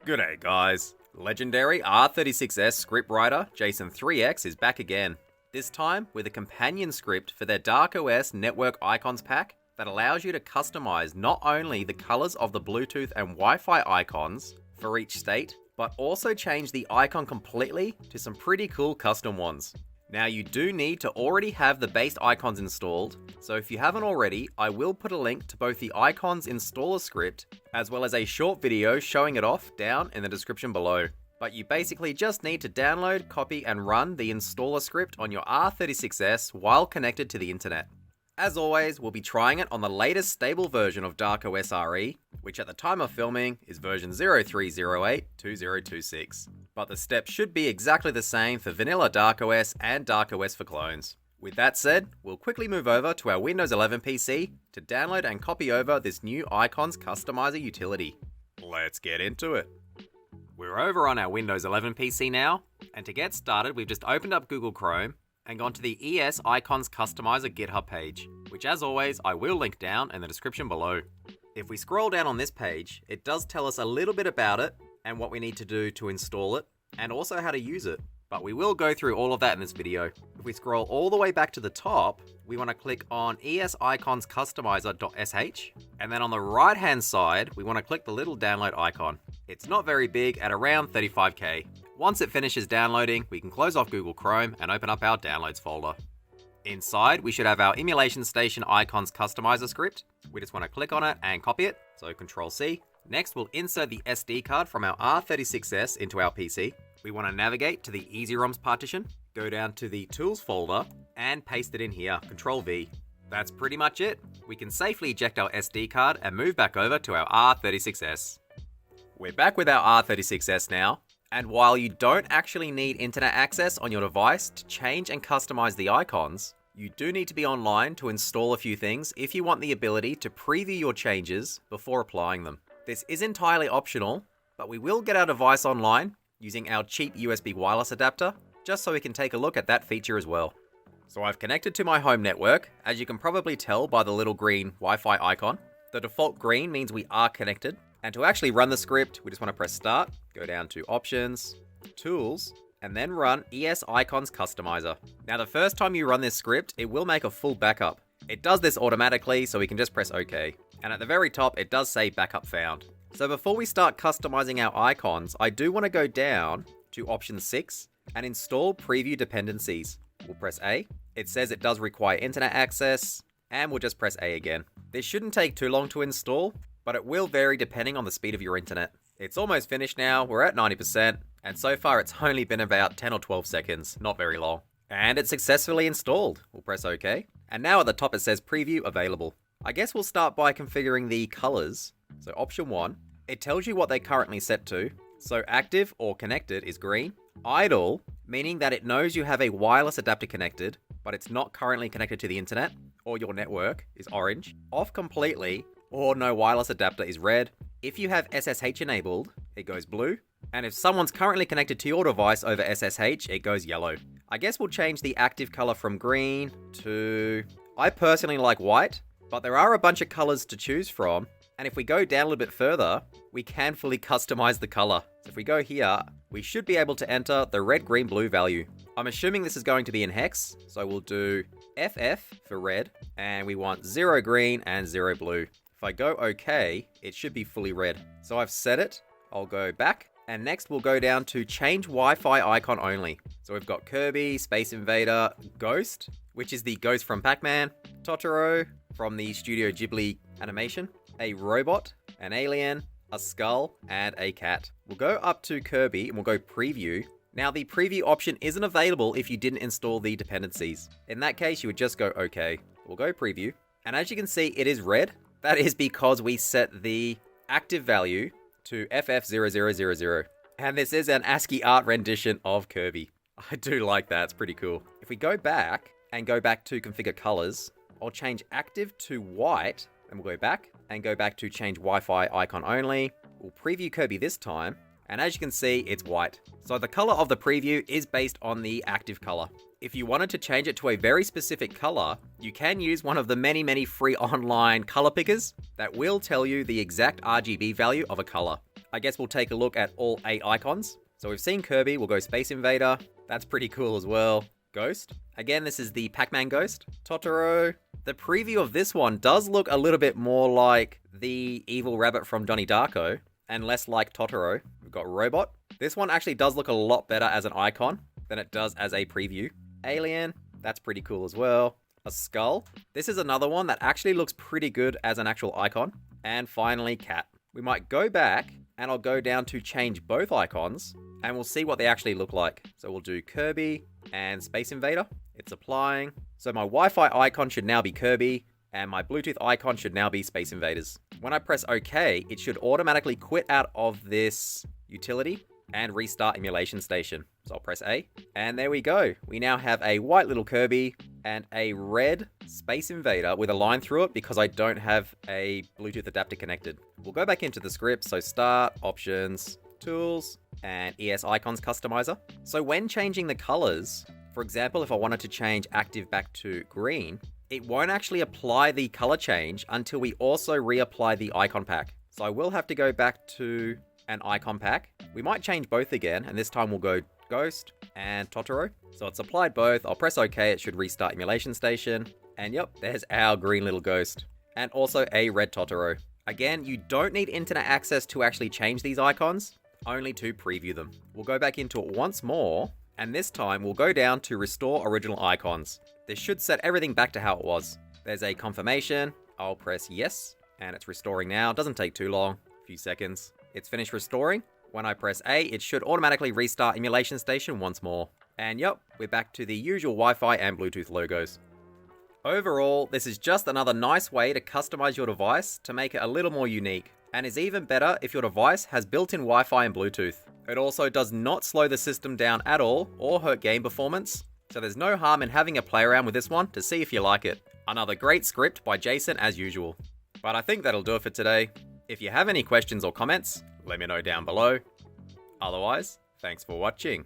G'day guys. Legendary R36S scriptwriter Jason 3X is back again. This time with a companion script for their dArkOS Network Icons pack that allows you to customize not only the colors of the Bluetooth and Wi-Fi icons for each state, but also change the icon completely to some pretty cool custom ones. Now you do need to already have the base icons installed, so if you haven't already, I will put a link to both the icons installer script as well as a short video showing it off down in the description below. But you basically just need to download, copy and run the installer script on your R36S while connected to the internet. As always, we'll be trying it on the latest stable version of dArkOS-RE, which at the time of filming is version 03082026. But the steps should be exactly the same for vanilla dArkOS and dArkOS for clones. With that said, we'll quickly move over to our Windows 11 PC to download and copy over this new Icons Customizer utility. Let's get into it. We're over on our Windows 11 PC now, and to get started we've just opened up Google Chrome and gone to the ES Icons Customizer GitHub page, which as always I will link down in the description below. If we scroll down on this page, it does tell us a little bit about it and what we need to do to install it, and also how to use it. But we will go through all of that in this video. If we scroll all the way back to the top, we want to click on ES Icons Customizer.sh, and then on the right hand side, we want to click the little download icon. It's not very big at around 35k. Once it finishes downloading, we can close off Google Chrome and open up our downloads folder. Inside, we should have our Emulation Station Icons Customizer script. We just want to click on it and copy it, so Control C. Next, we'll insert the SD card from our R36S into our PC. We want to navigate to the EasyROMs partition, go down to the Tools folder, and paste it in here, Control V. That's pretty much it. We can safely eject our SD card and move back over to our R36S. We're back with our R36S now, and while you don't actually need internet access on your device to change and customize the icons, you do need to be online to install a few things if you want the ability to preview your changes before applying them. This is entirely optional, but we will get our device online using our cheap USB wireless adapter, just so we can take a look at that feature as well. So I've connected to my home network, as you can probably tell by the little green Wi-Fi icon. The default green means we are connected, and to actually run the script, we just want to press Start, go down to Options, Tools, and then run ES Icons Customizer. Now the first time you run this script, it will make a full backup. It does this automatically, so we can just press OK. And at the very top, it does say Backup Found. So before we start customizing our icons, I do want to go down to Option 6 and install Preview Dependencies. We'll press A. It says it does require internet access, and we'll just press A again. This shouldn't take too long to install, but it will vary depending on the speed of your internet. It's almost finished now, we're at 90%, and so far it's only been about 10 or 12 seconds, not very long. And it's successfully installed. We'll press OK. And now at the top it says Preview Available. I guess we'll start by configuring the colors. So Option 1, it tells you what they're currently set to. So active or connected is green. Idle, meaning that it knows you have a wireless adapter connected, but it's not currently connected to the internet or your network, is orange. Off completely, or no wireless adapter, is red. If you have SSH enabled, it goes blue. And if someone's currently connected to your device over SSH, it goes yellow. I guess we'll change the active color from green to... I personally like white, but there are a bunch of colors to choose from. And if we go down a little bit further, we can fully customize the color. So if we go here, we should be able to enter the red, green, blue value. I'm assuming this is going to be in hex, so we'll do FF for red, and we want 0 green and 0 blue. If I go OK, it should be fully red. So I've set it, I'll go back, and next we'll go down to change Wi-Fi icon only. So we've got Kirby, Space Invader, Ghost, which is the ghost from Pac-Man, Totoro from the Studio Ghibli animation, a robot, an alien, a skull, and a cat. We'll go up to Kirby and we'll go Preview. Now the Preview option isn't available if you didn't install the dependencies. In that case, you would just go OK. We'll go Preview. And as you can see, it is red. That is because we set the active value to FF0000. And this is an ASCII art rendition of Kirby. I do like that, it's pretty cool. If we go back and go back to configure colors, I'll change active to white, and we'll go back and go back to change Wi-Fi icon only. We'll preview Kirby this time, and as you can see, it's white. So the color of the preview is based on the active color. If you wanted to change it to a very specific color, you can use one of the many free online color pickers that will tell you the exact RGB value of a color. I guess we'll take a look at all 8 icons. So we've seen Kirby, we'll go Space Invader. That's pretty cool as well. Ghost. Again, this is the Pac-Man Ghost. Totoro. The preview of this one does look a little bit more like the evil rabbit from Donnie Darko and less like Totoro. We've got Robot. This one actually does look a lot better as an icon than it does as a preview. Alien. That's pretty cool as well. A skull. This is another one that actually looks pretty good as an actual icon. And finally, Cat. We might go back and I'll go down to change both icons and we'll see what they actually look like. So we'll do Kirby and Space Invader. It's applying. So my Wi-Fi icon should now be Kirby and my Bluetooth icon should now be Space Invaders. When I press OK, it should automatically quit out of this utility and restart Emulation Station. So I'll press A, and there we go. We now have a white little Kirby and a red Space Invader with a line through it because I don't have a Bluetooth adapter connected. We'll go back into the script, so Start, Options, Tools, and ES Icons Customizer. So when changing the colors, for example, if I wanted to change active back to green, it won't actually apply the color change until we also reapply the icon pack. So I will have to go back to an icon pack. We might change both again, and this time we'll go Ghost and Totoro. So it's applied both. I'll press OK, it should restart Emulation Station. And yep, there's our green little ghost. And also a red Totoro. Again, you don't need internet access to actually change these icons, only to preview them. We'll go back into it once more, and this time we'll go down to Restore Original Icons. This should set everything back to how it was. There's a confirmation. I'll press yes, and it's restoring now. It doesn't take too long, a few seconds. It's finished restoring. When I press A, it should automatically restart Emulation Station once more. And yep, we're back to the usual Wi-Fi and Bluetooth logos. Overall, this is just another nice way to customize your device to make it a little more unique, and is even better if your device has built-in Wi-Fi and Bluetooth. It also does not slow the system down at all or hurt game performance, so there's no harm in having a play around with this one to see if you like it. Another great script by Jason as usual. But I think that'll do it for today. If you have any questions or comments, let me know down below. Otherwise, thanks for watching.